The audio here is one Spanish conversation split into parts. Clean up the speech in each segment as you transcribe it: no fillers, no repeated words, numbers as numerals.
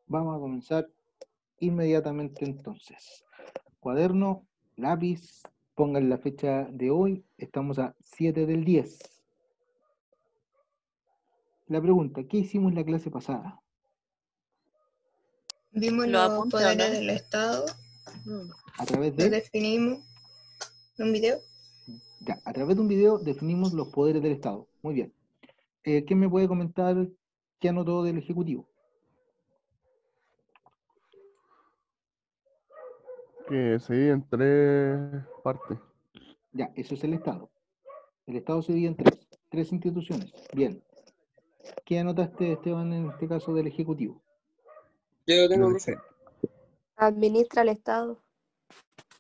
Vamos a comenzar inmediatamente entonces. Cuaderno, lápiz, pongan la fecha de hoy, estamos a 7/10. La pregunta, ¿qué hicimos en la clase pasada? Vimos Los los apuntes, poderes ¿no? del Estado, A través los de, definimos en un video. ya, a través de un video definimos los poderes del Estado. Muy bien. ¿Quién me puede comentar qué anotó del Ejecutivo? Que se divide en tres partes. Ya, eso es el Estado. El Estado se divide en tres instituciones. Bien. ¿Qué anotaste, Esteban, en este caso del Ejecutivo? Yo lo tengo, Yo profe. dije, Administra el Estado.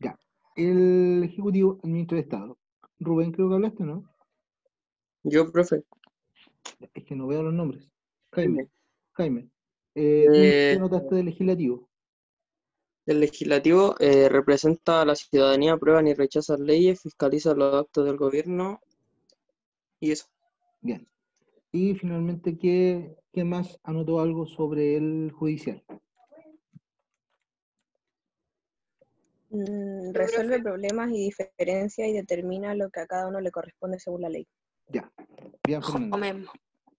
Ya. El Ejecutivo administra el Estado. Rubén, creo que hablaste, ¿no? Yo, profe. Es que no veo los nombres. Jaime. Dime, Eh, ¿qué notaste del legislativo? el legislativo representa a la ciudadanía, aprueba y rechaza leyes, fiscaliza los actos del gobierno y eso. Bien. Y finalmente, ¿qué más anotó algo sobre el judicial? Resuelve problemas y diferencias y determina lo que a cada uno le corresponde según la ley. Ya. Bien, Fernando. Comemos.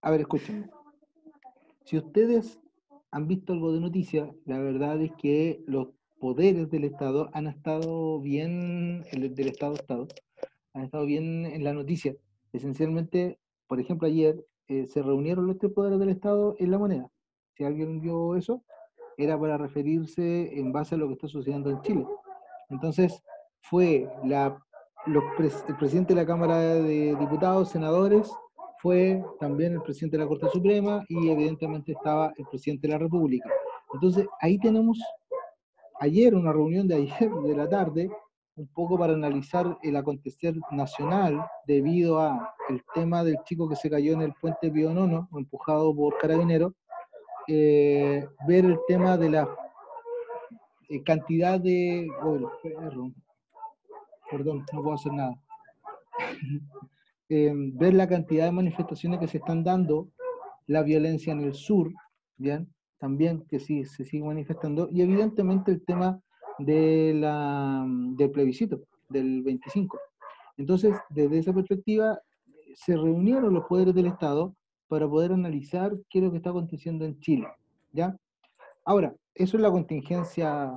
A ver, escúchenme. Si ustedes han visto algo de noticias, la verdad es que los poderes del Estado han estado bien, del Estado, han estado bien en la noticia. Esencialmente, por ejemplo, ayer se reunieron los tres poderes del Estado en La Moneda. Si alguien vio eso, era para referirse en base a lo que está sucediendo en Chile. Entonces, fue el presidente de la Cámara de Diputados, senadores, fue también el presidente de la Corte Suprema y evidentemente estaba el presidente de la República. Entonces, ahí tenemos ayer, una reunión de ayer de la tarde, un poco para analizar el acontecer nacional debido a el tema del chico que se cayó en el puente Pío Nono, empujado por carabineros, ver el tema de la cantidad de... Oh, el perro. Perdón, no puedo hacer nada. Ver la cantidad de manifestaciones que se están dando, la violencia en el sur, ¿bien? También que sí se sigue manifestando, y evidentemente el tema del plebiscito del 25. Entonces, desde esa perspectiva, se reunieron los poderes del Estado para poder analizar qué es lo que está aconteciendo en Chile, ¿ya? Ahora, eso es la contingencia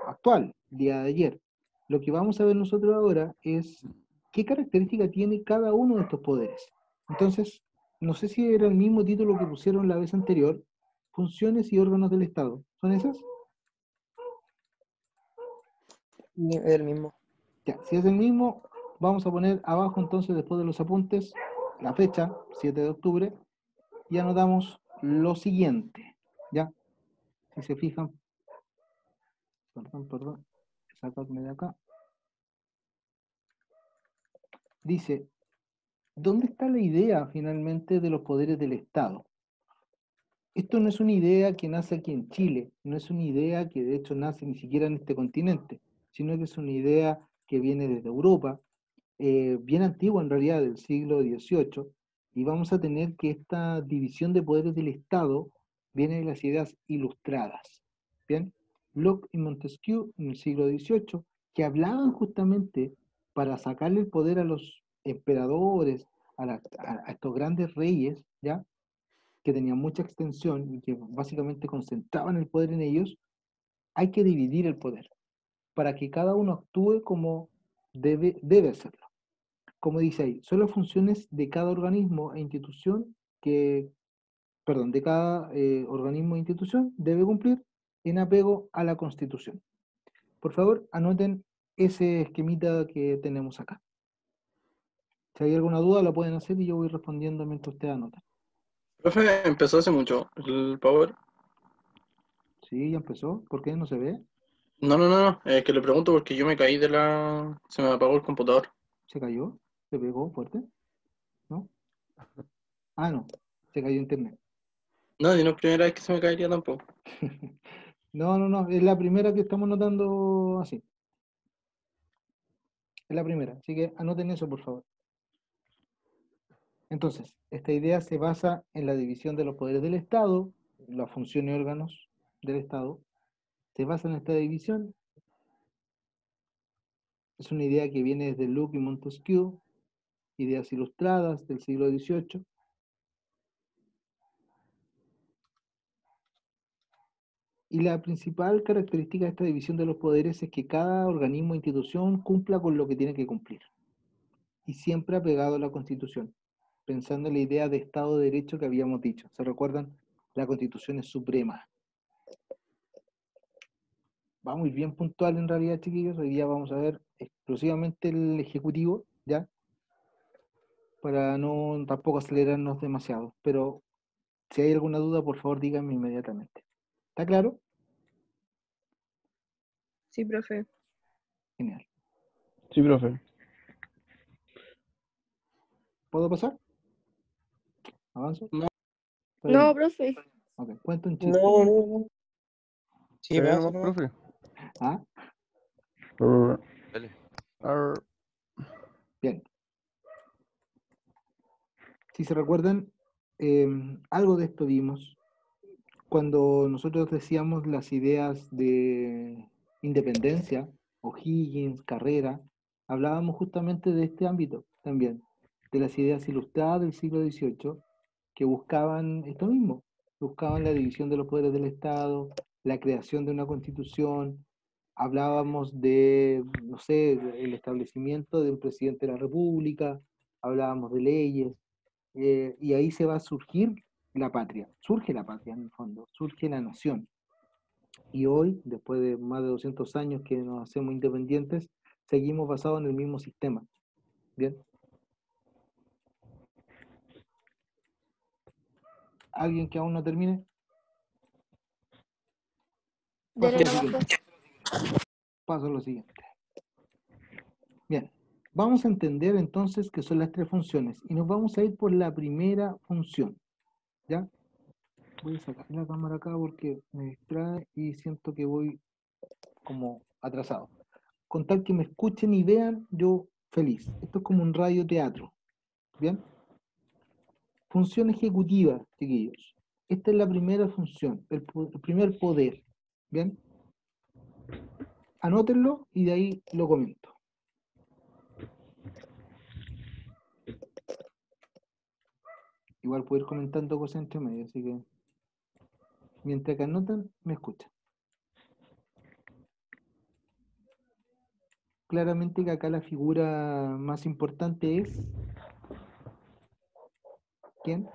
actual, día de ayer. Lo que vamos a ver nosotros ahora es qué característica tiene cada uno de estos poderes. Entonces, no sé si era el mismo título que pusieron la vez anterior, funciones y órganos del Estado. ¿Son esas? El mismo. Ya, si es el mismo, vamos a poner abajo entonces, después de los apuntes, la fecha, 7 de octubre, y anotamos lo siguiente, ¿ya? Si se fijan, perdón, sacarme de acá. Dice, ¿dónde está la idea finalmente de los poderes del Estado? Esto no es una idea que nace aquí en Chile, no es una idea que de hecho nace ni siquiera en este continente, sino que es una idea que viene desde Europa, bien antigua en realidad, del siglo XVIII, y vamos a tener que esta división de poderes del Estado viene de las ideas ilustradas. ¿Bien? Locke y Montesquieu en el siglo XVIII, que hablaban justamente para sacarle el poder a los emperadores, a estos grandes reyes, ¿ya? Que tenían mucha extensión y que básicamente concentraban el poder en ellos, hay que dividir el poder para que cada uno actúe como debe hacerlo. Como dice ahí, son las funciones de cada organismo e institución de cada organismo e institución debe cumplir en apego a la Constitución. Por favor, anoten ese esquemita que tenemos acá. Si hay alguna duda, la pueden hacer y yo voy respondiendo mientras ustedes anotan. Profe, empezó hace mucho el Power. Sí, ya empezó. ¿Por qué no se ve? No, es que le pregunto porque yo me caí de la... Se me apagó el computador. ¿Se cayó? ¿Se pegó fuerte? ¿No? Ah, no. Se cayó internet. No, y no es primera vez que se me caería tampoco. No. Es la primera que estamos notando así. Es la primera. Así que anoten eso, por favor. Entonces, esta idea se basa en la división de los poderes del Estado, las funciones y órganos del Estado se basa en esta división. Es una idea que viene desde Locke y Montesquieu, ideas ilustradas del siglo XVIII. Y la principal característica de esta división de los poderes es que cada organismo o institución cumpla con lo que tiene que cumplir. Y siempre apegado a la Constitución, pensando en la idea de Estado de Derecho que habíamos dicho. ¿Se recuerdan? La Constitución es suprema. Va muy bien puntual en realidad, chiquillos. Hoy día vamos a ver exclusivamente el Ejecutivo, ¿ya? Para no tampoco acelerarnos demasiado. Pero si hay alguna duda, por favor, díganme inmediatamente. ¿Está claro? Sí, profe. Genial. Sí, profe. ¿Puedo pasar? ¿Avanzo? No. Está bien. No, profe. Ok, cuento un chiste. No. Sí, ¿Está bien pasa, nomás, ¿no? profe? ¿Ah? Dale. Arr. Bien. Si se recuerdan, algo de esto vimos cuando nosotros decíamos las ideas de independencia, O'Higgins, Carrera, hablábamos justamente de este ámbito también, de las ideas ilustradas del siglo XVIII que buscaban esto mismo, buscaban la división de los poderes del Estado, la creación de una constitución, hablábamos de, no sé, el establecimiento de un presidente de la República, hablábamos de leyes, y ahí se va a surgir la patria, surge la patria en el fondo, surge la nación. Y hoy, después de más de 200 años que nos hacemos independientes, seguimos basados en el mismo sistema. ¿Bien? ¿Alguien que aún no termine? Dele Paso a lo nomás, siguiente. profe. Paso a lo siguiente. Bien, vamos a entender entonces qué son las tres funciones y nos vamos a ir por la primera función. ¿Ya? Voy a sacar la cámara acá porque me distrae y siento que voy como atrasado. Con tal que me escuchen y vean, yo feliz. Esto es como un radioteatro. ¿Bien? Función ejecutiva, chiquillos. Esta es la primera función, el primer poder. ¿Bien? Anótenlo y de ahí lo comento. Igual puedo ir comentando cosas entre medio, así que mientras que anotan, me escuchan. Claramente que acá la figura más importante es ¿quién?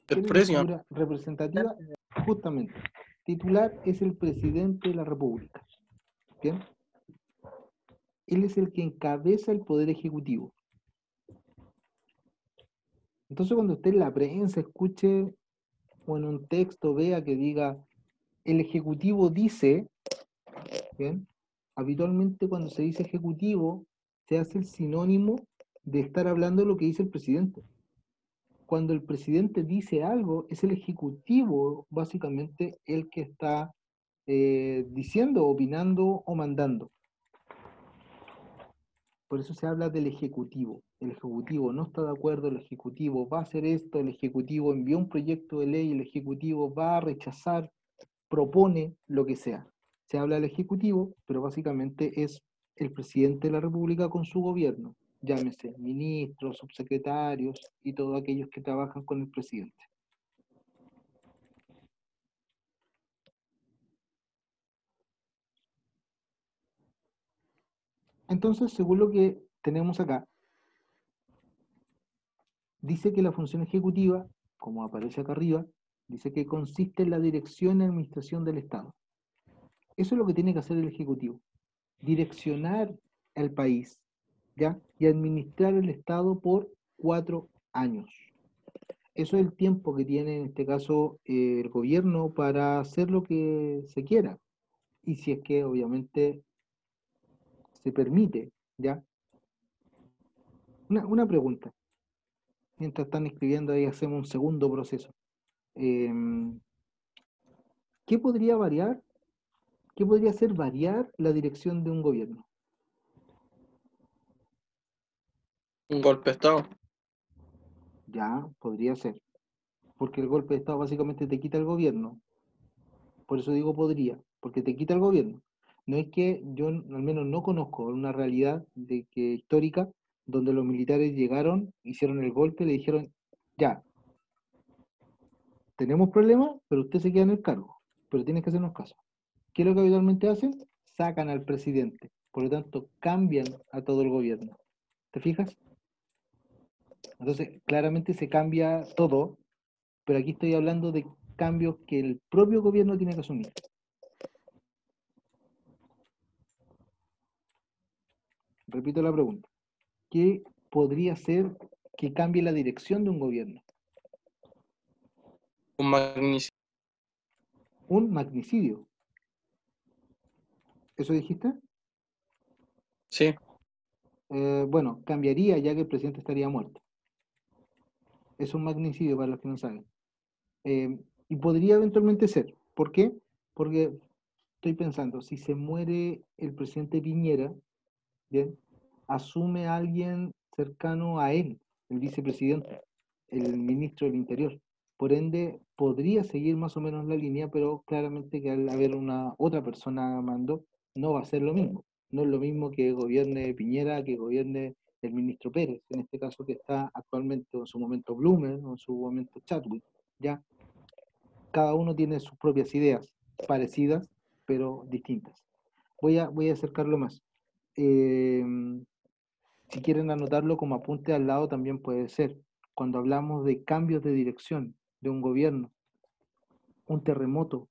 ¿Quién es la Expresión. figura representativa? Justamente. Titular es el presidente de la República. ¿Bien? Él es el que encabeza el poder ejecutivo. Entonces cuando usted en la prensa escuche o en un texto vea que diga el ejecutivo dice, ¿bien? Habitualmente cuando se dice ejecutivo se hace el sinónimo de estar hablando de lo que dice el presidente. Cuando el presidente dice algo, es el ejecutivo básicamente el que está diciendo, opinando o mandando. Por eso se habla del ejecutivo. El ejecutivo no está de acuerdo, el ejecutivo va a hacer esto, el ejecutivo envió un proyecto de ley, el ejecutivo va a rechazar, propone lo que sea. Se habla del ejecutivo, pero básicamente es el presidente de la República con su gobierno. Llámese ministros, subsecretarios y todos aquellos que trabajan con el presidente. Entonces, según lo que tenemos acá, dice que la función ejecutiva, como aparece acá arriba, dice que consiste en la dirección y administración del Estado. Eso es lo que tiene que hacer el Ejecutivo. Direccionar al país, ¿ya? Y administrar el Estado por 4 años. Eso es el tiempo que tiene en este caso el gobierno para hacer lo que se quiera. Y si es que obviamente se permite, ¿ya? Una pregunta. Mientras están escribiendo ahí hacemos un segundo proceso. ¿Qué podría variar? ¿Qué podría hacer variar la dirección de un gobierno? Un golpe de Estado. Ya, podría ser. Porque el golpe de Estado básicamente te quita el gobierno. por eso digo podría, porque te quita el gobierno. No es que yo al menos no conozco una realidad de que histórica donde los militares llegaron, hicieron el golpe, le dijeron, ya, tenemos problemas, pero usted se queda en el cargo, pero tienes que hacernos caso. ¿Qué es lo que habitualmente hacen? Sacan al presidente, por lo tanto cambian a todo el gobierno. ¿Te fijas? Entonces, claramente se cambia todo, pero aquí estoy hablando de cambios que el propio gobierno tiene que asumir. Repito la pregunta. ¿Qué podría ser que cambie la dirección de un gobierno? Un magnicidio. Un magnicidio. ¿Eso dijiste? Sí. Bueno, cambiaría ya que el presidente estaría muerto. Es un magnicidio para los que no saben. Y podría eventualmente ser. ¿Por qué? Porque estoy pensando, si se muere el presidente Piñera, ¿bien? Asume a alguien cercano a él, el vicepresidente, el ministro del Interior. Por ende, podría seguir más o menos la línea, pero claramente que al haber una otra persona a mando, no va a ser lo mismo. No es lo mismo que gobierne Piñera, que gobierne el ministro Pérez, en este caso que está actualmente o en su momento Blumen o en su momento Chadwick. ¿Ya? Cada uno tiene sus propias ideas, parecidas, pero distintas. Voy a acercarlo más. Si quieren anotarlo como apunte al lado también puede ser. Cuando hablamos de cambios de dirección de un gobierno, un terremoto,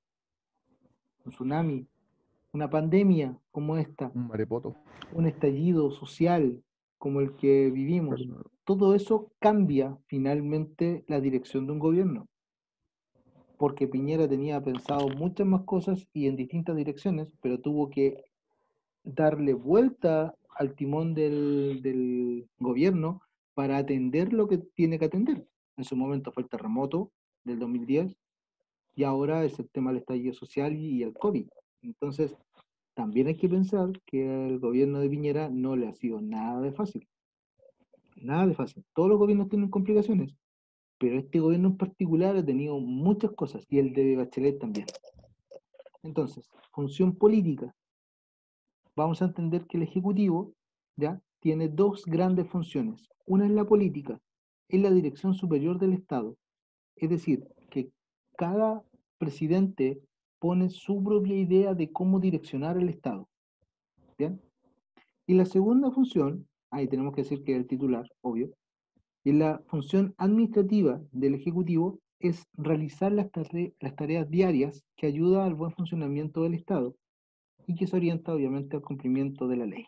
un tsunami, una pandemia como esta, Un marepoto. un estallido social como el que vivimos, Perdón. todo eso cambia finalmente la dirección de un gobierno. Porque Piñera tenía pensado muchas más cosas y en distintas direcciones, pero tuvo que darle vuelta al timón del gobierno para atender lo que tiene que atender. En su momento fue el terremoto del 2010 y ahora es el tema del estallido social y el COVID. Entonces, también hay que pensar que el gobierno de Piñera no le ha sido nada de fácil. Nada de fácil. Todos los gobiernos tienen complicaciones, pero este gobierno en particular ha tenido muchas cosas y el de Bachelet también. Entonces, función política. Vamos a entender que el Ejecutivo ya tiene dos grandes funciones. Una es la política, es la dirección superior del Estado. Es decir, que cada presidente pone su propia idea de cómo direccionar el Estado. ¿Bien? Y la segunda función, ahí tenemos que decir que es el titular, obvio, y la función administrativa del Ejecutivo es realizar las tareas diarias que ayudan al buen funcionamiento del Estado y que se orienta obviamente al cumplimiento de la ley.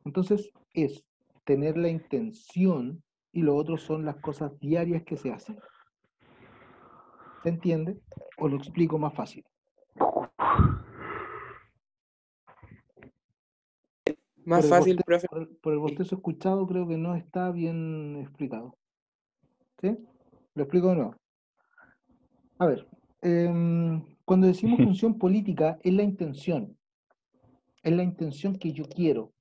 Entonces es tener la intención y lo otro son las cosas diarias que se hacen. ¿Se entiende? ¿O lo explico más fácil? Más fácil, profe. Por el bostezo escuchado creo que no está bien explicado. ¿Sí? Lo explico de nuevo. A ver, cuando decimos función política es la intención. Es la intención que yo quiero.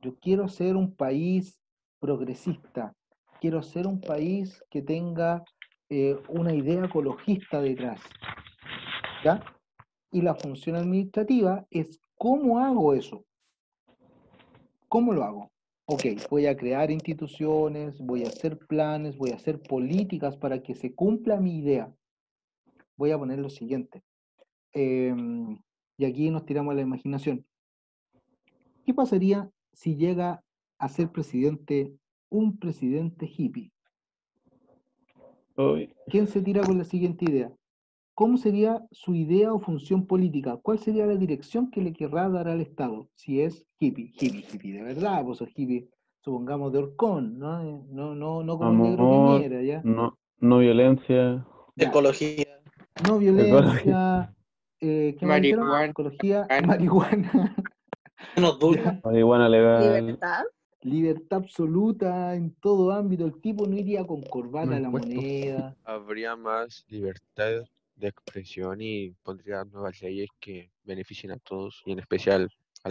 Yo quiero ser un país progresista. Quiero ser un país que tenga una idea ecologista detrás. ¿Ya? Y la función administrativa es cómo hago eso. ¿Cómo lo hago? Ok, voy a crear instituciones, voy a hacer planes, voy a hacer políticas para que se cumpla mi idea. Voy a poner lo siguiente. Y aquí nos tiramos a la imaginación. ¿Qué pasaría si llega a ser presidente un presidente hippie? Uy, ¿Quién se tira con la siguiente idea? ¿Cómo sería su idea o función política? ¿Cuál sería la dirección que le querrá dar al Estado? Si es hippie de verdad, pues o hippie, supongamos de Orcón, ¿no? No como el negro amor, Piñera, ¿ya? no violencia, Ya. Ecología. No ecología, violencia, ¿qué más dijeron? Marihuana. Ecología, marihuana, Menos dulce. ya. marihuana legal, Libertad. Libertad absoluta en todo ámbito. El tipo no iría con corbata No a la impuestos. moneda. Habría más libertad de expresión y pondría nuevas leyes que beneficien a todos y en especial a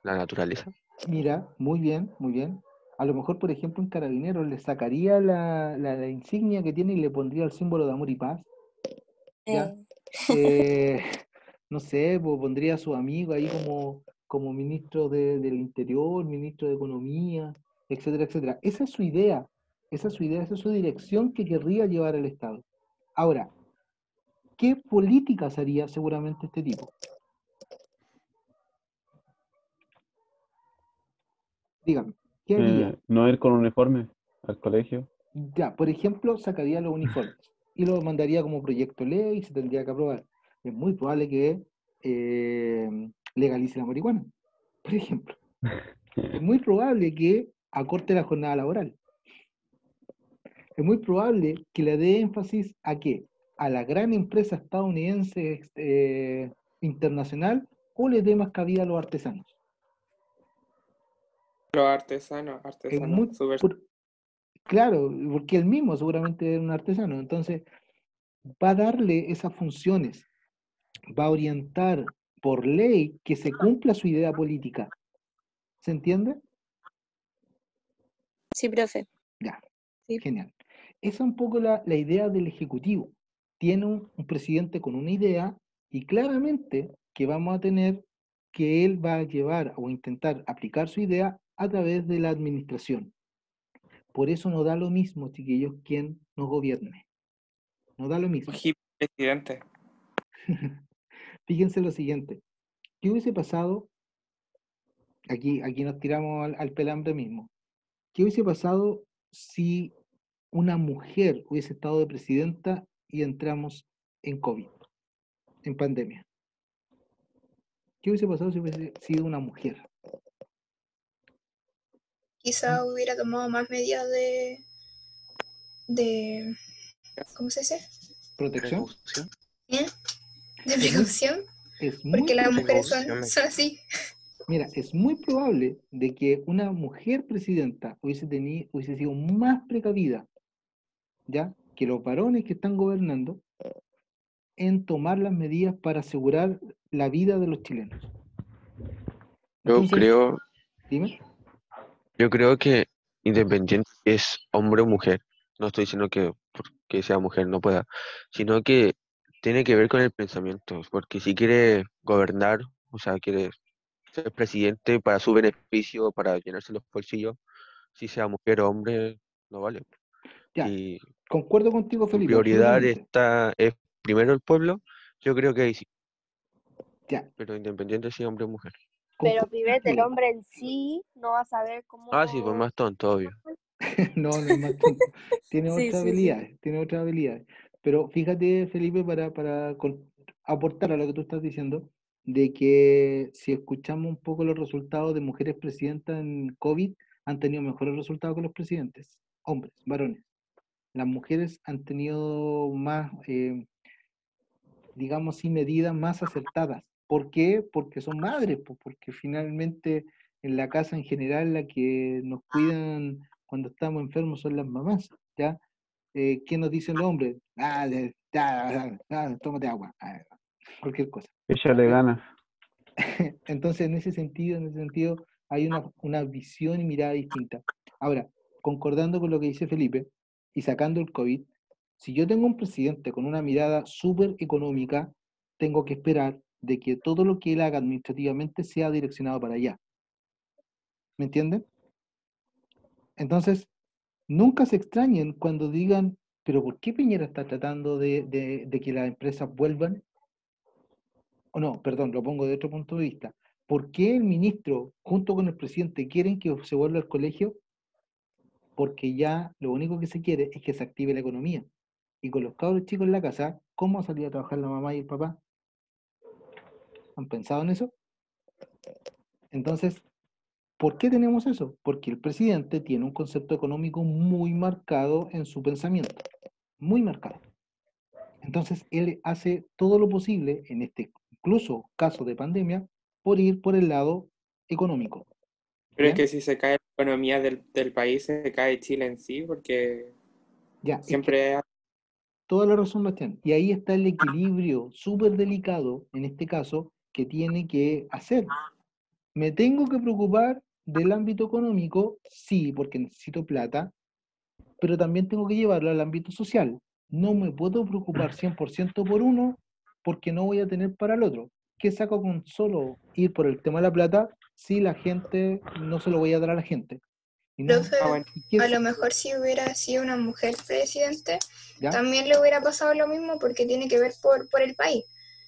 la naturaleza. Mira, muy bien, muy bien. A lo mejor, por ejemplo, un carabinero le sacaría la insignia que tiene y le pondría el símbolo de amor y paz. ¿Ya? Eh, no sé, pues, pondría a su amigo ahí como ministro del Interior, ministro de Economía, etcétera, etcétera. Esa es su idea, esa es su idea, esa es su dirección que querría llevar el Estado. Ahora, ¿qué políticas haría seguramente este tipo? Dígame, ¿qué haría? No ir con uniforme al colegio. Ya, por ejemplo, sacaría los uniformes y los mandaría como proyecto de ley y se tendría que aprobar. Es muy probable que legalice la marihuana, por ejemplo. Es muy probable que acorte la jornada laboral. Es muy probable que le dé énfasis a qué? A la gran empresa estadounidense internacional o le dé más cabida a los artesanos. Los artesanos, Es muy súper. claro, porque él mismo seguramente es un artesano. Entonces, va a darle esas funciones, va a orientar por ley que se cumpla su idea política. ¿Se entiende? Sí, profe. Ya, Sí. genial. Esa es un poco la idea del Ejecutivo. Tiene un presidente con una idea y claramente que vamos a tener que él va a llevar o intentar aplicar su idea a través de la administración. Por eso no da lo mismo, chiquillos, quién nos gobierne. No da lo mismo. Un hippie presidente. Fíjense lo siguiente. ¿Qué hubiese pasado? Aquí nos tiramos al pelambre mismo. ¿Qué hubiese pasado si una mujer hubiese estado de presidenta y entramos en COVID, en pandemia? ¿Qué hubiese pasado si hubiese sido una mujer? Quizá hubiera tomado más medidas de ¿cómo se dice? ¿Protección? Precaución. ¿Eh? De Es muy, precaución, es muy porque las mujeres Precaución. son así. Mira, es muy probable de que una mujer presidenta hubiese sido más precavida, ¿ya? Que los varones que están gobernando en tomar las medidas para asegurar la vida de los chilenos. Yo Entonces, creo, dime. yo creo que independiente si es hombre o mujer, no estoy diciendo que porque sea mujer no pueda, sino que tiene que ver con el pensamiento, porque si quiere gobernar, o sea, quiere ser presidente para su beneficio, para llenarse los bolsillos, si sea mujer o hombre, no vale. Ya, Si concuerdo contigo, su Felipe, prioridad absolutamente. es primero el pueblo, yo creo que ahí sí, Ya, pero independiente si es hombre o mujer. Pero concuerdo Pibet, el contigo. hombre en sí no va a saber cómo... Ah, sí, pues más tonto, obvio. No, no es más tonto. Tiene Sí, otras sí, sí. habilidades, tiene otras habilidades. Pero fíjate, Felipe, para aportar a lo que tú estás diciendo, de que si escuchamos un poco los resultados de mujeres presidentas en COVID, han tenido mejores resultados que los presidentes, hombres, varones. Las mujeres han tenido más, digamos, sí, medidas más acertadas. ¿Por qué? Porque son madres, pues, porque finalmente en la casa en general la que nos cuidan cuando estamos enfermos son las mamás, ¿ya? ¿Qué nos dicen los hombres? Tómate agua, cualquier cosa. Échale ¿Ya? ganas. Entonces, en ese sentido, hay una visión y mirada distinta. Ahora, concordando con lo que dice Felipe y sacando el COVID, si yo tengo un presidente con una mirada súper económica, tengo que esperar de que todo lo que él haga administrativamente sea direccionado para allá. ¿Me entienden? Entonces, nunca se extrañen cuando digan, pero ¿por qué Piñera está tratando de que las empresas vuelvan? O no, perdón, lo pongo de otro punto de vista. ¿Por qué el ministro, junto con el presidente, quieren que se vuelva al colegio? Porque ya lo único que se quiere es que se active la economía. Y con los cabros chicos en la casa, ¿cómo ha salido a trabajar la mamá y el papá? ¿Han pensado en eso? Entonces, ¿por qué tenemos eso? Porque el presidente tiene un concepto económico muy marcado en su pensamiento, muy marcado. Entonces, él hace todo lo posible, en este incluso caso de pandemia, por ir por el lado económico. Pero es ¿Bien? que si se cae la economía del país, se cae Chile en sí, porque Ya, es que siempre toda la razón, Bastián. Y ahí está el equilibrio súper delicado, en este caso, que tiene que hacer. ¿Me tengo que preocupar del ámbito económico? Sí, porque necesito plata, pero también tengo que llevarlo al ámbito social. No me puedo preocupar 100% por uno porque no voy a tener para el otro. ¿qué saco con solo ir por el tema de la plata si la gente no se lo voy a dar a la gente? Y no, Profe, Ah, bueno. ¿y qué a es? lo mejor si hubiera sido una mujer presidente, ¿Ya? también le hubiera pasado lo mismo porque tiene que ver por el país.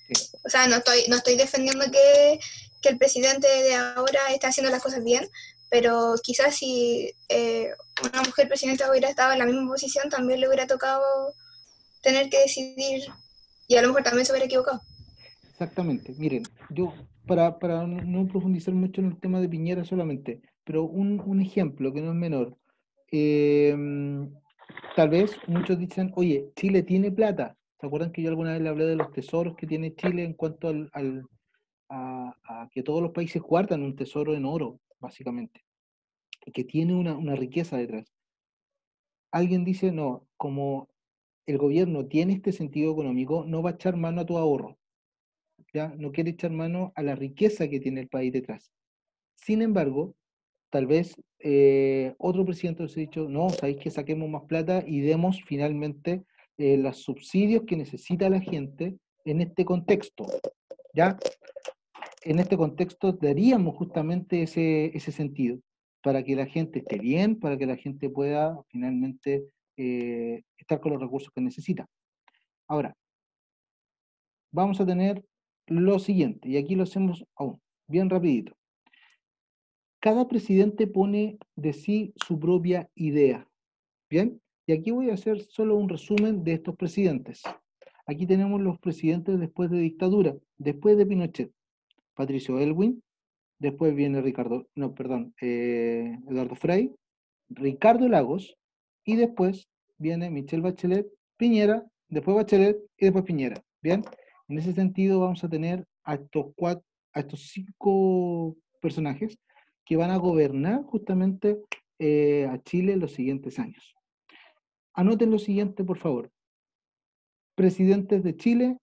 Sí. O sea, no estoy defendiendo que el presidente de ahora esté haciendo las cosas bien, pero quizás si una mujer presidenta hubiera estado en la misma posición, también le hubiera tocado tener que decidir y a lo mejor también se hubiera equivocado. Exactamente. Miren, yo, para no profundizar mucho en el tema de Piñera solamente, pero un ejemplo que no es menor. eh, Tal vez muchos dicen, oye, Chile tiene plata. ¿Se acuerdan que yo alguna vez le hablé de los tesoros que tiene Chile en cuanto a que todos los países guardan un tesoro en oro, básicamente, y que tiene una riqueza detrás? Alguien dice, no, como el gobierno tiene este sentido económico, no va a echar mano a tu ahorro, ¿ya? No quiere echar mano a la riqueza que tiene el país detrás. Sin embargo, tal vez otro presidente se ha dicho, no, sabéis que saquemos más plata y demos finalmente los subsidios que necesita la gente en este contexto, ¿ya? En este contexto daríamos justamente ese sentido, para que la gente esté bien, para que la gente pueda finalmente estar con los recursos que necesita. Ahora, vamos a tener lo siguiente, y aquí lo hacemos aún, bien rapidito. Cada presidente pone de sí su propia idea, ¿bien? Y aquí voy a hacer solo un resumen de estos presidentes. Aquí tenemos los presidentes después de dictadura, después de Pinochet. Patricio Elwin, después viene Eduardo Frei, Ricardo Lagos, y después viene Michelle Bachelet, Piñera, después Bachelet y después Piñera. ¿Bien? En ese sentido vamos a tener a estos 5 personajes que van a gobernar justamente a Chile en los siguientes años. Anoten lo siguiente, por favor. Presidentes de Chile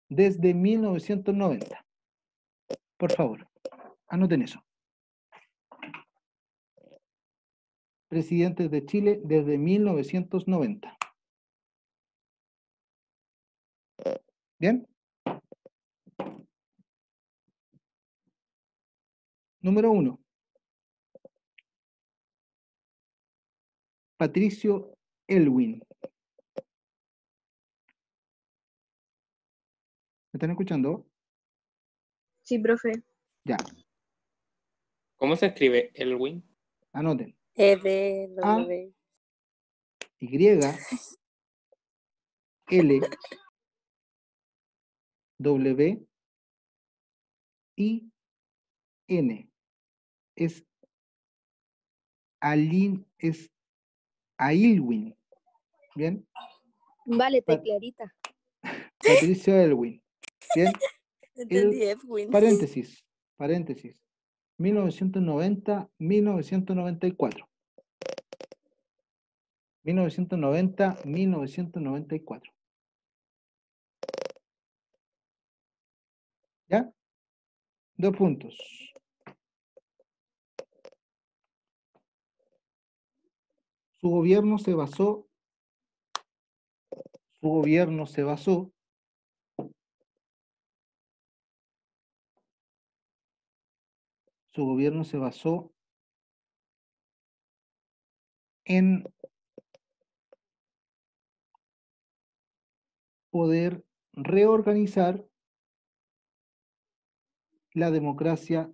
desde 1990. Por favor, anoten eso. Presidentes de Chile desde 1990. ¿Bien? Número 1. Patricio Elwin. ¿Me están escuchando? Sí, profe. Ya, ¿Cómo se escribe Elwin? anoten. EDW. Y, L, W, I, N. Es Ailwin. ¿Bien? Vale, Pa- clarita. Patricio Elwin. ¿Bien? Entendí, Edwin. Paréntesis. 1990-1994. 1990-1994. ¿Ya? 2 puntos. Su gobierno se basó en poder reorganizar la democracia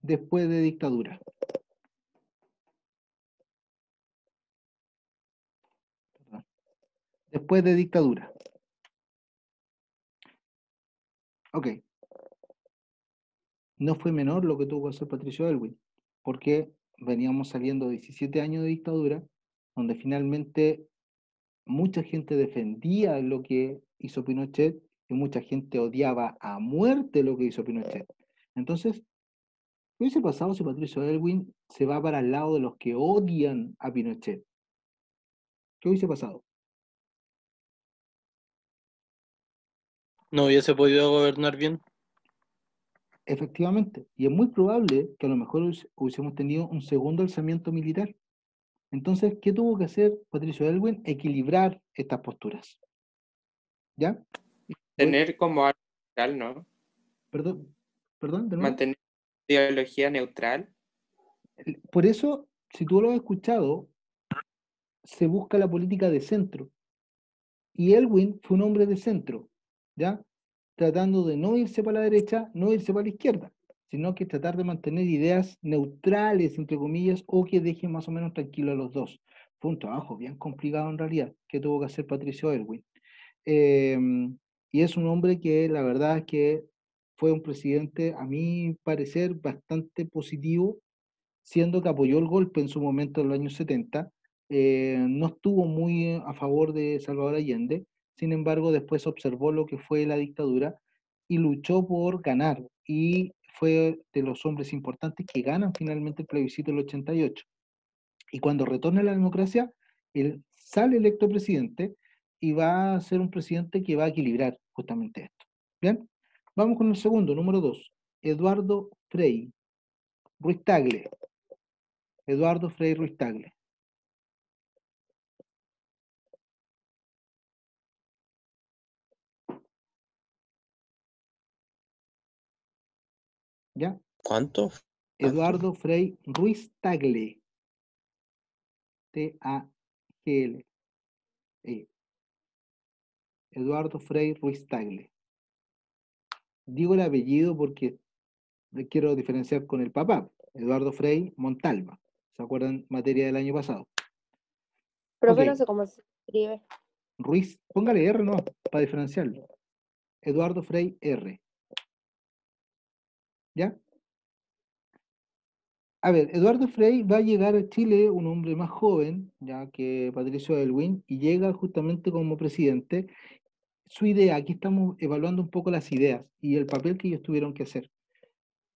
después de dictadura. Después de dictadura. Ok. No fue menor lo que tuvo que hacer Patricio Aylwin, porque veníamos saliendo de 17 años de dictadura, donde finalmente mucha gente defendía lo que hizo Pinochet y mucha gente odiaba a muerte lo que hizo Pinochet. Entonces, ¿qué hubiese pasado si Patricio Aylwin se va para el lado de los que odian a Pinochet? ¿Qué hubiese pasado? No hubiese podido gobernar bien. Efectivamente, y es muy probable que a lo mejor hubiésemos tenido un segundo alzamiento militar. Entonces, ¿qué tuvo que hacer Patricio Aylwin? Equilibrar estas posturas. ¿Ya? Voy- Tener como algo neutral, ¿no? perdón, de nuevo. Mantener ideología neutral. Por eso, si tú lo has escuchado, se busca la política de centro. Y Elwin fue un hombre de centro, ¿ya? Tratando de no irse para la derecha, no irse para la izquierda, sino que tratar de mantener ideas neutrales, entre comillas, o que dejen más o menos tranquilo a los dos. Fue un trabajo bien complicado en realidad, que tuvo que hacer Patricio Elwin. Eh, y es un hombre que la verdad es que fue un presidente, a mi parecer, bastante positivo, siendo que apoyó el golpe en su momento en los años 70, no estuvo muy a favor de Salvador Allende, sin embargo después observó lo que fue la dictadura y luchó por ganar, y fue de los hombres importantes que ganan finalmente el plebiscito del 88. Y cuando retorna la democracia, él sale electo presidente y va a ser un presidente que va a equilibrar justamente esto. ¿Bien? Vamos con el segundo, número 2, Eduardo Frei Ruiz Tagle. Eduardo Frei Ruiz Tagle. ¿Ya? ¿Cuánto? Eduardo Frei Ruiz Tagle. T-A-G-L. Eduardo Frei Ruiz Tagle. Digo el apellido porque le quiero diferenciar con el papá, Eduardo Frei Montalva. ¿Se acuerdan? Materia del año pasado. Profe, Ok, no sé cómo se escribe. Ruiz, póngale R no, para diferenciarlo. Eduardo Frei R. ¿Ya? A ver, Eduardo Frei va a llegar a Chile, un hombre más joven, ya que Patricio Aylwin, y llega justamente como presidente. Su idea, aquí estamos evaluando un poco las ideas y el papel que ellos tuvieron que hacer.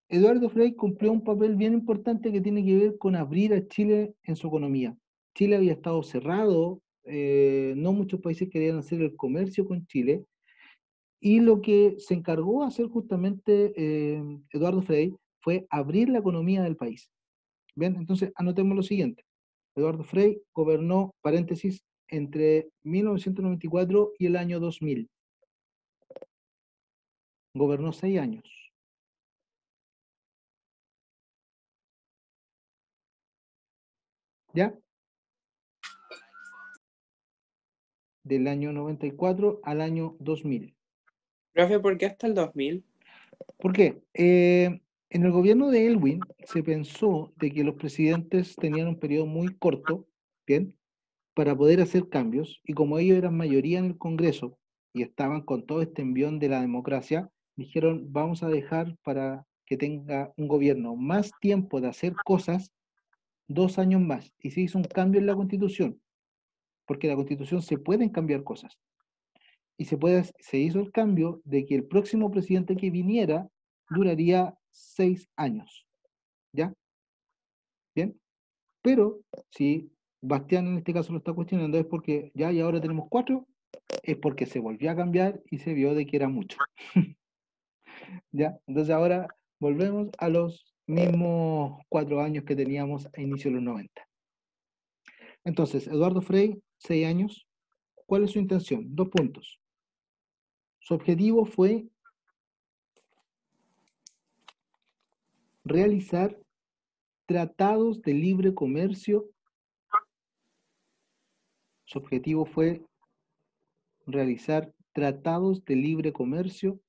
Eduardo Frei cumplió un papel bien importante que tiene que ver con abrir a Chile en su economía. Chile había estado cerrado, no muchos países querían hacer el comercio con Chile, y lo que se encargó de hacer justamente Eduardo Frei fue abrir la economía del país. Bien, entonces anotemos lo siguiente. Eduardo Frei gobernó, paréntesis, entre 1994 y el año 2000. Gobernó 6 años. ¿Ya? Del año 94 al año 2000. Profe, ¿por qué hasta el 2000? ¿Por qué? En el gobierno de Elwin se pensó de que los presidentes tenían un periodo muy corto, ¿bien? Para poder hacer cambios, y como ellos eran mayoría en el Congreso y estaban con todo este envión de la democracia, dijeron, vamos a dejar para que tenga un gobierno más tiempo de hacer cosas, 2 años más. Y se hizo un cambio en la Constitución, porque en la Constitución se pueden cambiar cosas. Y se hizo el cambio de que el próximo presidente que viniera duraría 6 años. ¿Ya? ¿Bien? Pero si Bastián en este caso lo está cuestionando es porque ya y ahora tenemos 4, es porque se volvió a cambiar y se vio de que era mucho. ¿Ya? Entonces ahora volvemos a los mismos 4 años que teníamos a inicio de los 90. Entonces, Eduardo Frei, 6 años. ¿Cuál es su intención? 2 puntos. Su objetivo fue realizar tratados de libre comercio. Su objetivo fue realizar tratados de libre comercio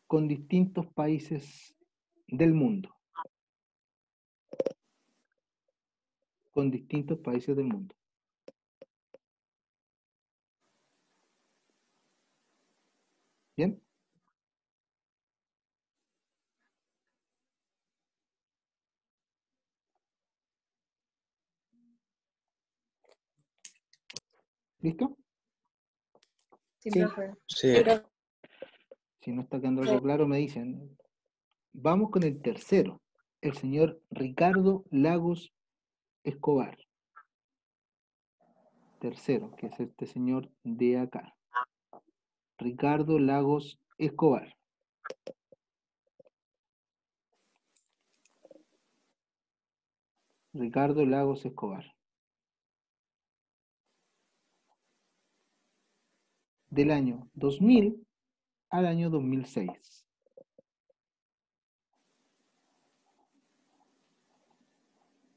con distintos países del mundo. Con distintos países del mundo. ¿Bien? ¿Listo? Sí, Sí. profe. Sí. Si no está quedando algo claro, me dicen. Vamos con el tercero, el señor Ricardo Lagos Escobar. Tercero, que es este señor de acá. Ricardo Lagos Escobar. Ricardo Lagos Escobar. del año 2000 al año 2006.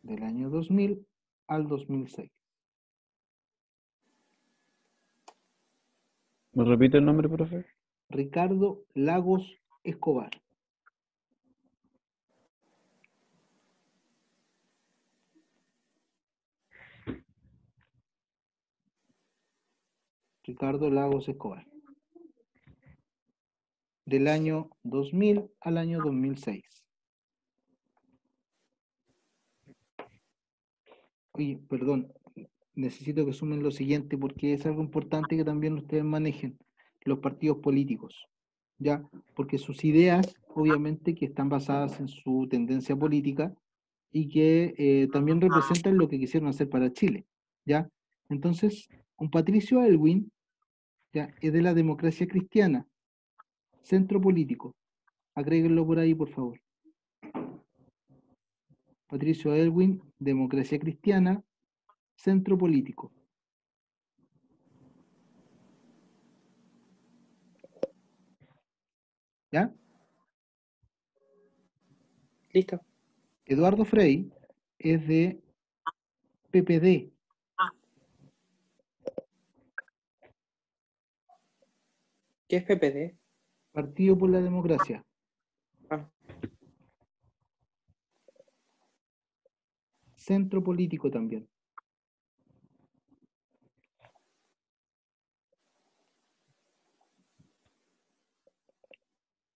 Del año 2000 al 2006. ¿Me repite el nombre, profe? Ricardo Lagos Escobar. Ricardo Lagos Escobar. Del año 2000 al año 2006. Oye, perdón, necesito que sumen lo siguiente porque es algo importante que también ustedes manejen, los partidos políticos, ¿ya? Porque sus ideas, obviamente, que están basadas en su tendencia política y que también representan lo que quisieron hacer para Chile, ¿ya? Entonces, un Patricio Aylwin, ¿ya? Es de la Democracia Cristiana, centro político. Agréguenlo por ahí, por favor. Patricio Aylwin, Democracia Cristiana, centro político. ¿Ya? Listo. Eduardo Frei es de PPD. ¿Qué es PPD? Partido por la Democracia. Ah, Centro político también.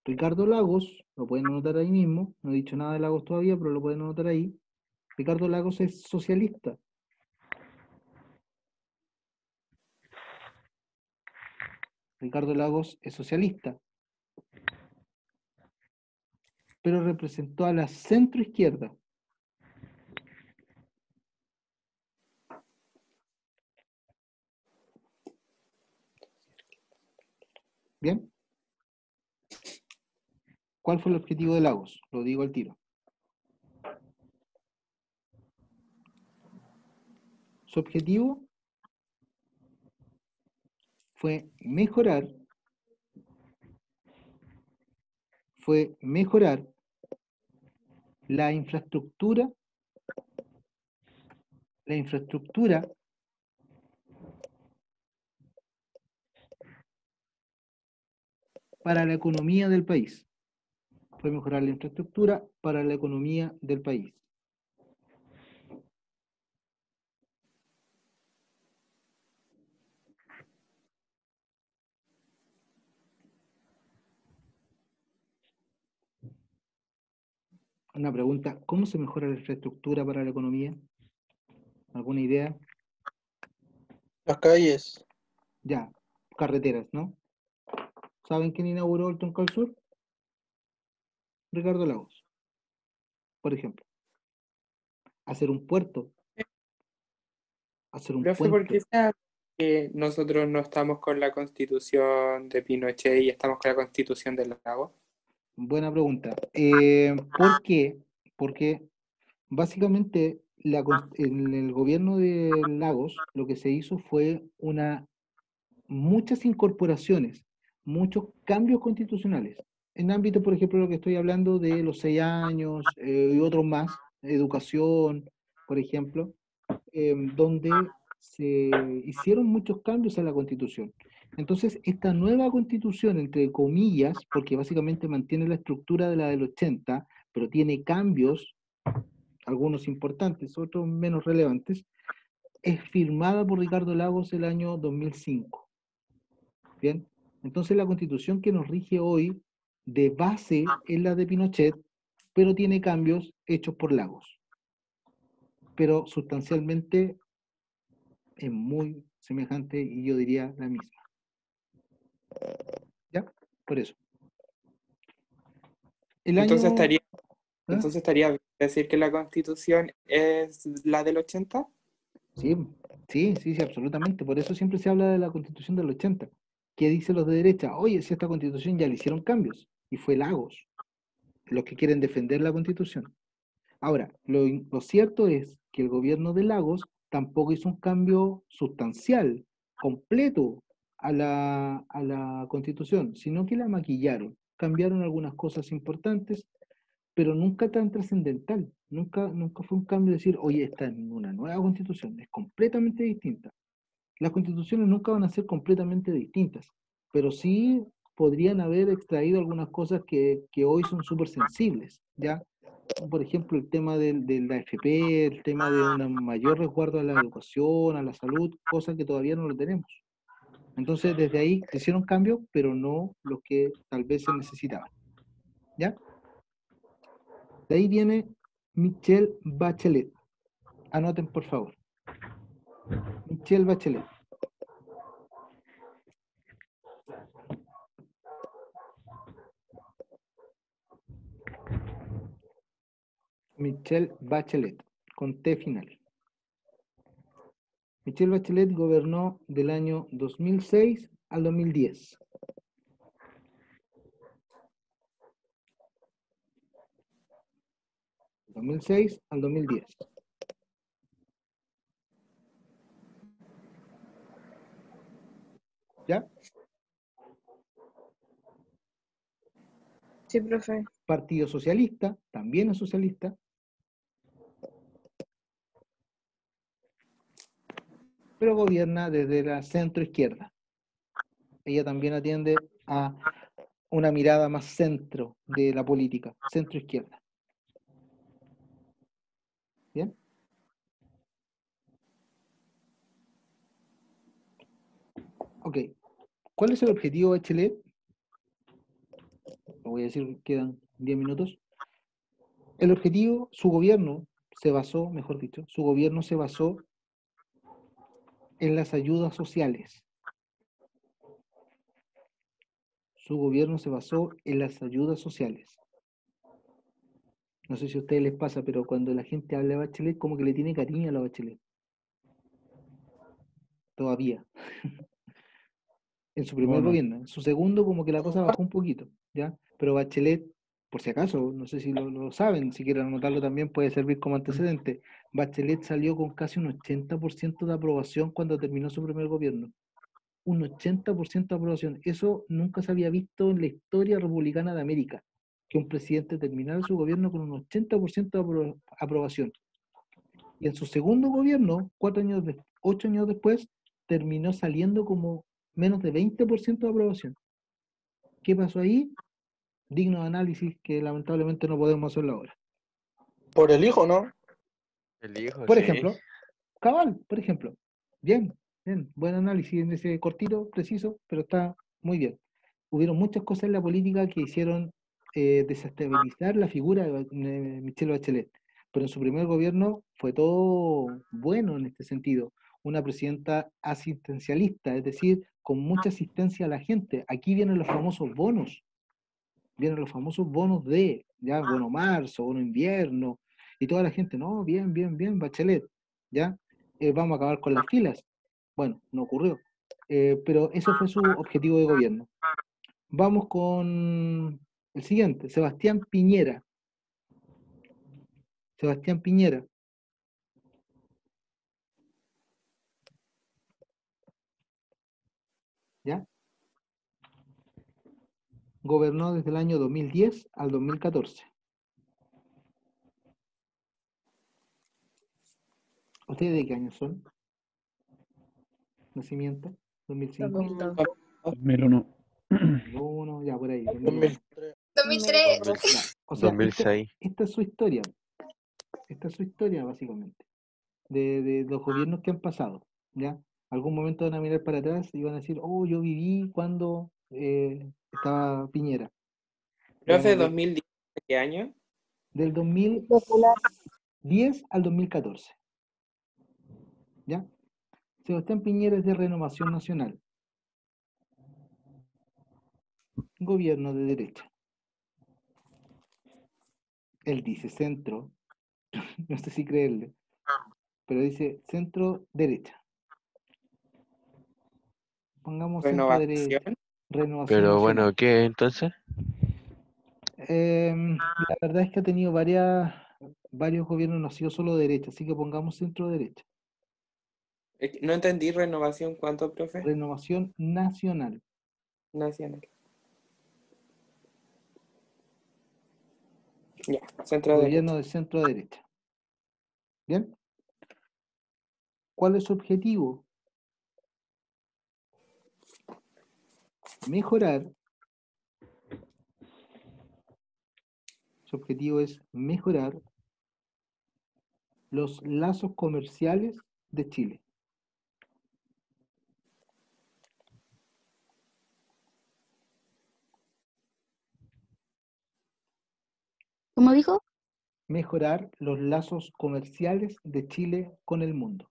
Ricardo Lagos, lo pueden anotar ahí mismo, no he dicho nada de Lagos todavía, pero lo pueden anotar ahí. Ricardo Lagos es socialista. Ricardo Lagos es socialista, pero representó a la centroizquierda. ¿Bien? ¿Cuál fue el objetivo de Lagos? Lo digo al tiro. Su objetivo fue mejorar la infraestructura para la economía del país. Fue mejorar la infraestructura para la economía del país. Una pregunta, ¿cómo se mejora la infraestructura para la economía? ¿Alguna idea? Las calles. Ya, carreteras, ¿no? ¿Saben quién inauguró el Troncal Sur? Ricardo Lagos, por ejemplo. Hacer un puerto. Hacer un profe, ¿por puente. qué sea que nosotros no estamos con la constitución de Pinochet y estamos con la constitución del Lago? Buena pregunta. ¿Por qué? Porque básicamente en el gobierno de Lagos lo que se hizo fue muchas incorporaciones, muchos cambios constitucionales. En ámbito, por ejemplo, lo que estoy hablando de los 6 años y otros más, educación, por ejemplo, donde se hicieron muchos cambios a la Constitución. Entonces, esta nueva Constitución, entre comillas, porque básicamente mantiene la estructura de la del 80, pero tiene cambios, algunos importantes, otros menos relevantes, es firmada por Ricardo Lagos el año 2005. Bien, entonces la Constitución que nos rige hoy, de base, es la de Pinochet, pero tiene cambios hechos por Lagos. Pero sustancialmente es muy semejante y yo diría la misma. ¿Ya? Por eso. Entonces ¿Ah? estaría bien decir que la constitución es la del 80. Sí, absolutamente. Por eso siempre se habla de la Constitución del 80. ¿Qué dicen los de derecha? Oye, si esta Constitución ya le hicieron cambios. Y fue Lagos los que quieren defender la Constitución. Ahora, lo cierto es que el gobierno de Lagos tampoco hizo un cambio sustancial, completo, a la Constitución, sino que la maquillaron, cambiaron algunas cosas importantes, pero nunca tan trascendental. Nunca fue un cambio de decir, oye, esta es una nueva Constitución, es completamente distinta. Las constituciones nunca van a ser completamente distintas, pero sí podrían haber extraído algunas cosas que hoy son súper sensibles, ¿ya? Por ejemplo, el tema de la AFP, el tema de un mayor resguardo a la educación, a la salud, cosas que todavía no lo tenemos. Entonces, desde ahí se hicieron cambios, pero no los que tal vez se necesitaban, ¿ya? De ahí viene Michelle Bachelet. Anoten, por favor. Michelle Bachelet. Michelle Bachelet, con T final. Michelle Bachelet gobernó del año 2006 al 2010. Del 2006 al 2010. ¿Ya? Sí, profe. Partido Socialista, también es socialista. Pero gobierna desde la centro izquierda. Ella también atiende a una mirada más centro de la política, centro izquierda. ¿Bien? Ok. ¿Cuál es el objetivo de Bachelet? Lo voy a decir, quedan 10 minutos. El objetivo, su gobierno se basó, mejor dicho, su gobierno se basó en las ayudas sociales. Su gobierno se basó en las ayudas sociales. No sé si a ustedes les pasa, pero cuando la gente habla de Bachelet, como que le tiene cariño a la Bachelet. Todavía. En su primer Bueno, gobierno. En su segundo, como que la cosa bajó un poquito, ¿ya? Pero Bachelet, por si acaso, no sé si lo saben, si quieren anotarlo también puede servir como antecedente. Bachelet salió con casi un 80% de aprobación cuando terminó su primer gobierno. Un 80% de aprobación. Eso nunca se había visto en la historia republicana de América, que un presidente terminara su gobierno con un 80% de aprobación. Y en su segundo gobierno, 8 años después, terminó saliendo como menos de 20% de aprobación. ¿Qué pasó ahí? Digno de análisis que lamentablemente no podemos hacerlo ahora. Por el hijo, ¿no? El hijo, Por sí. ejemplo, Cabal, por ejemplo. Bien, buen análisis en ese cortito, preciso, pero está muy bien. Hubieron muchas cosas en la política que hicieron desestabilizar la figura de Michelle Bachelet, pero en su primer gobierno fue todo bueno en este sentido. Una presidenta asistencialista, es decir, con mucha asistencia a la gente. Aquí vienen los famosos bonos, ya, bono marzo, bono invierno, y toda la gente, no, bien, Bachelet, ya, vamos a acabar con las filas. Bueno, no ocurrió, pero eso fue su objetivo de gobierno. Vamos con el siguiente, Sebastián Piñera. Sebastián Piñera. ¿Ya? Gobernó desde el año 2010 al 2014. ¿Ustedes de qué años son? ¿Nacimiento? ¿2005? 2002. 2001. 2001, ya por ahí. 2001. 2003. Ya, o sea, 2006. esta es su historia. Esta es su historia, básicamente, de los gobiernos que han pasado, ¿ya? Algún momento van a mirar para atrás y van a decir, oh, yo viví cuando estaba Piñera. Profe, Digamos, 2010, ¿qué año? del 2010 Popular. al 2014, ¿ya? Sebastián Piñera es de Renovación Nacional. Gobierno de derecha. Él dice centro, no sé si creerle, pero dice centro derecha. Pongamos centro derecha. Renovación. Renovación Pero Nacional. bueno, ¿qué entonces? La verdad es que ha tenido varios gobiernos, no ha sido solo derecha, así que pongamos centro derecha. No entendí renovación, ¿cuánto, profe? Renovación Nacional. Nacional. Ya, centro Gobierno derecha. de centro derecha. ¿Bien? ¿Cuál es su objetivo? Mejorar. Su objetivo es mejorar los lazos comerciales de Chile. ¿Cómo dijo? Mejorar los lazos comerciales de Chile con el mundo.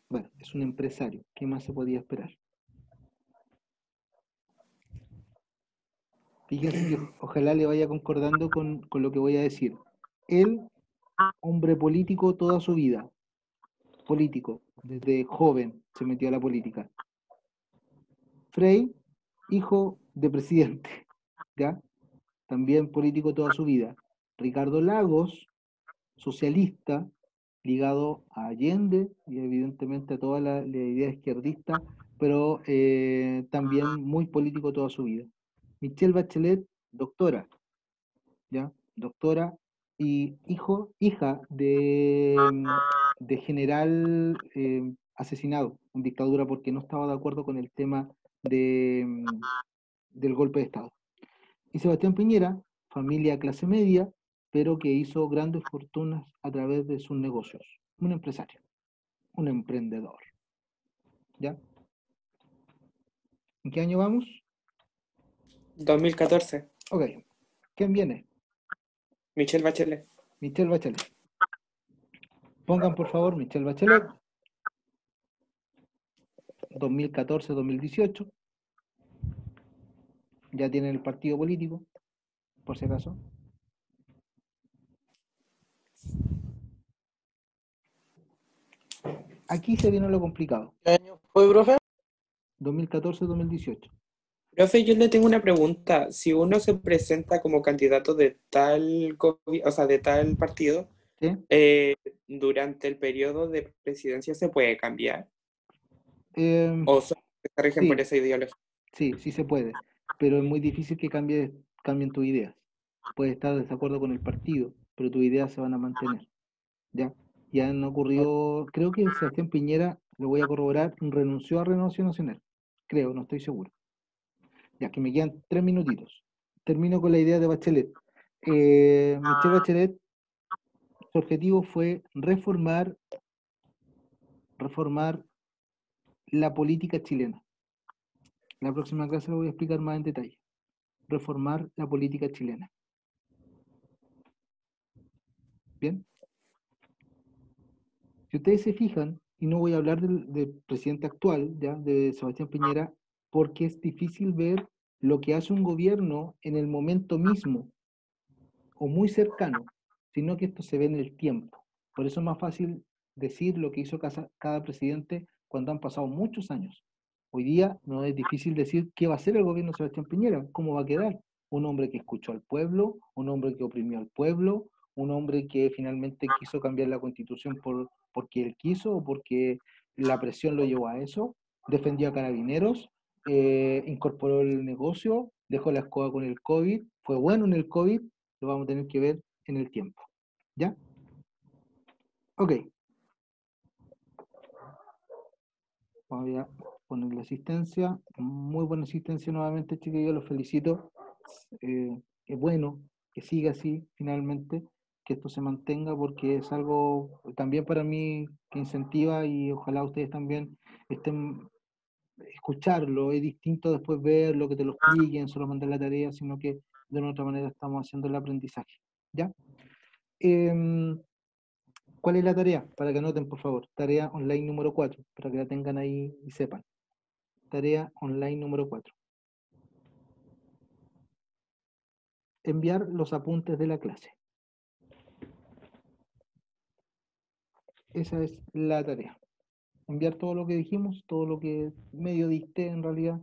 Bueno, es un empresario. ¿Qué más se podía esperar? Fíjense que ojalá le vaya concordando con lo que voy a decir. Él, hombre político toda su vida. Político. Desde joven se metió a la política. Frei, hijo de presidente. ¿Ya? También político toda su vida. Ricardo Lagos, socialista, ligado a Allende y evidentemente a toda la idea izquierdista, pero también muy político toda su vida. Michelle Bachelet, doctora, ¿ya? Doctora y hija de general asesinado en dictadura porque no estaba de acuerdo con el tema del golpe de Estado. Y Sebastián Piñera, familia clase media, pero que hizo grandes fortunas a través de sus negocios. Un empresario, un emprendedor. ¿Ya? ¿En qué año vamos? 2014. Ok. ¿Quién viene? Michelle Bachelet. Michelle Bachelet. Pongan por favor Michelle Bachelet. 2014-2018. Ya tienen el partido político, por si acaso. Aquí se viene lo complicado. ¿Qué año fue, profe? 2014-2018. Profe, yo le tengo una pregunta. Si uno se presenta como candidato de tal, o sea, de tal partido, ¿Sí? durante el periodo de presidencia se puede cambiar. Eh, ¿O solo se rigen por sí, esa ideología? sí, sí se puede, pero es muy difícil que cambien tus ideas. Puedes estar de desacuerdo con el partido, pero tus ideas se van a mantener. ¿Ya? Ya han ocurrido, creo que Sebastián Piñera, lo voy a corroborar, renunció a Renovación Nacional. Creo, no estoy seguro. Ya que me quedan 3 minutitos. Termino con la idea de Bachelet. Michelle Bachelet, su objetivo fue reformar la política chilena. La próxima clase lo voy a explicar más en detalle. Reformar la política chilena. ¿Bien? Si ustedes se fijan, y no voy a hablar del presidente actual, ¿ya? De Sebastián Piñera, porque es difícil ver lo que hace un gobierno en el momento mismo o muy cercano, sino que esto se ve en el tiempo. Por eso es más fácil decir lo que hizo cada presidente cuando han pasado muchos años. Hoy día no es difícil decir qué va a hacer el gobierno de Sebastián Piñera, cómo va a quedar. Un hombre que escuchó al pueblo, un hombre que oprimió al pueblo, un hombre que finalmente quiso cambiar la constitución porque él quiso o porque la presión lo llevó a eso, defendió a carabineros, incorporó el negocio, dejó la escoba con el COVID, fue bueno en el COVID, lo vamos a tener que ver en el tiempo. ¿Ya? Ok. Voy a poner la asistencia. Muy buena asistencia nuevamente, chiquillos, los felicito. Es bueno que siga así, finalmente, que esto se mantenga, porque es algo también para mí que incentiva y ojalá ustedes también estén escucharlo. Es distinto después verlo, que te lo expliquen, solo mandar la tarea, sino que de una otra manera estamos haciendo el aprendizaje. ¿Ya? ¿Cuál es la tarea? Para que anoten, por favor. Tarea online número 4, para que la tengan ahí y sepan. Tarea online número 4. Enviar los apuntes de la clase. Esa es la tarea. Enviar todo lo que dijimos, todo lo que medio dicté en realidad.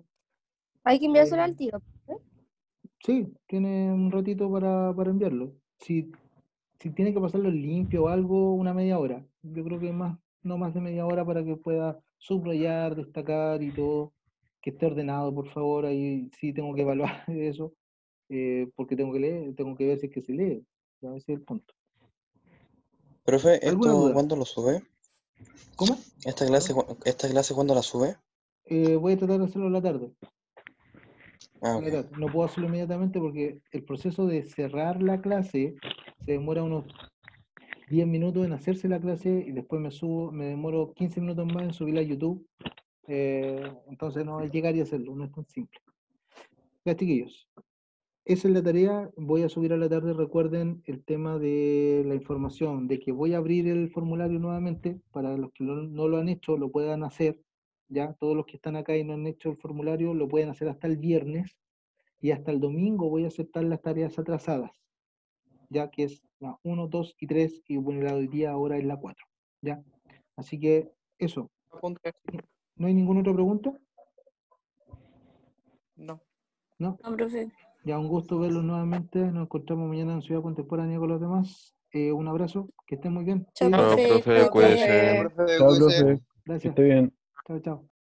Hay que enviárselo al tiro. Sí, tiene un ratito para enviarlo. Si si tiene que pasarlo limpio o algo, una media hora. Yo creo que no más de media hora para que pueda subrayar, destacar y todo, que esté ordenado, por favor. Ahí sí tengo que evaluar eso, porque tengo que leer, tengo que ver si es que se lee. Ya, ese es el punto. Profe, ¿Alguna ¿esto duda? cuándo lo sube? ¿Cómo? ¿Esta clase cuándo la sube? Voy a tratar de hacerlo en la tarde. Ah, En la ok. tarde. No puedo hacerlo inmediatamente porque el proceso de cerrar la clase se demora unos 10 minutos en hacerse la clase y después me demoro 15 minutos más en subirla a YouTube. Entonces no hay que llegar y hacerlo, no es tan simple. Ya, chiquillos, esa es la tarea. Voy a subir a la tarde, recuerden el tema de la información, de que voy a abrir el formulario nuevamente, para los que no lo han hecho, lo puedan hacer, ya, todos los que están acá y no han hecho el formulario, lo pueden hacer hasta el viernes, y hasta el domingo voy a aceptar las tareas atrasadas, ya que es la 1, 2 y 3, y bueno, la de hoy día ahora es la 4, ya. Así que eso. ¿No hay ninguna otra pregunta? No. ¿No? No, profe. Ya, un gusto verlos nuevamente. Nos encontramos mañana en Ciudad Contemporánea con los demás. Un abrazo, que estén muy bien. Chao, Cuídense. Chao, profe. profe, Chao, cuídese. profe. Chao, profe. Que Gracias. esté bien. Chao, chao.